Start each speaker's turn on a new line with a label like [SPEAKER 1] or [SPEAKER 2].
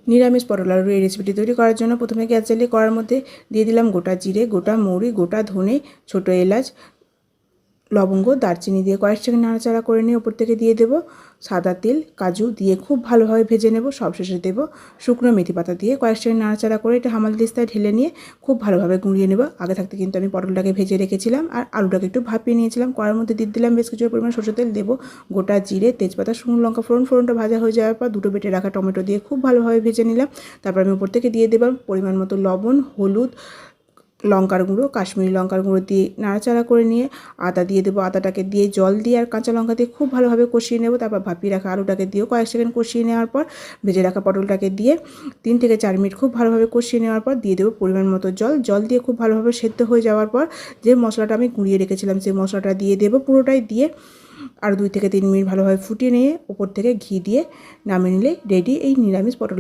[SPEAKER 1] নিরামিষ পটল আলুর এই রেসিপিটি তৈরি করার জন্য প্রথমে গ্যাস জ্বালিয়ে কড়ার মধ্যে দিয়ে দিলাম গোটা জিরে, গোটা মৌরি, গোটা ধনে, ছোটো এলাচ, লবঙ্গ, দারচিনি দিয়ে কয়েক সেকেন্ড নাড়াচাড়া করে নিয়ে ওপর থেকে দিয়ে দেবো সাদা তেল, কাজু দিয়ে খুব ভালোভাবে ভেজে নেব। সবশেষে দেবো শুকনো মেথি পাতা দিয়ে কয়েক সেকেন্ড নাড়াচাড়া করে এটা হামাল দিস্তায় ঢেলে নিয়ে খুব ভালোভাবে গুঁড়িয়ে নেব। আগে থাকতে কিন্তু আমি পটলটাকে ভেজে রেখেছিলাম আর আলুটাকে একটু ভাপিয়ে নিয়েছিলাম। কড়ার মধ্যে দিয়ে দিলাম বেশ কিছু পরিমাণ সরষের তেল, দেবো গোটা জিরে, তেজপাতা, শুকনো লঙ্কা ফোড়ন। ফোড়নটা ভাজা হয়ে যাওয়ার পর দুটো বেটে রাখা টমেটো দিয়ে খুব ভালোভাবে ভেজে নিলাম। তারপর আমি উপর থেকে দিয়ে দেবো পরিমাণ মতো লবণ, হলুদ, লঙ্কার গুঁড়ো, কাশ্মীরি লঙ্কার গুঁড়ো দিয়ে নাড়াচাড়া করে নিয়ে আদা দিয়ে দেবো। আদাটাকে দিয়ে জল দিয়ে আর কাঁচা লঙ্কা দিয়ে খুব ভালোভাবে কষিয়ে নেব। তারপর ভাপিয়ে রাখা আলুটাকে দিয়েও কয়েক সেকেন্ড কষিয়ে নেওয়ার পর ভেজে রাখা পটলটাকে দিয়ে 3 থেকে 4 মিনিট খুব ভালোভাবে কষিয়ে নেওয়ার পর দিয়ে দেবো পরিমাণ মতো জল। জল দিয়ে খুব ভালোভাবে সেদ্ধ হয়ে যাওয়ার পর যে মশলাটা আমি গুঁড়িয়ে রেখেছিলাম সেই মশলাটা দিয়ে দেবো পুরোটাই, দিয়ে আর 2 থেকে 3 মিনিট ভালোভাবে ফুটিয়ে নিয়ে উপর থেকে ঘি দিয়ে নামিয়ে নিলে রেডি এই নিরামিষ পটল।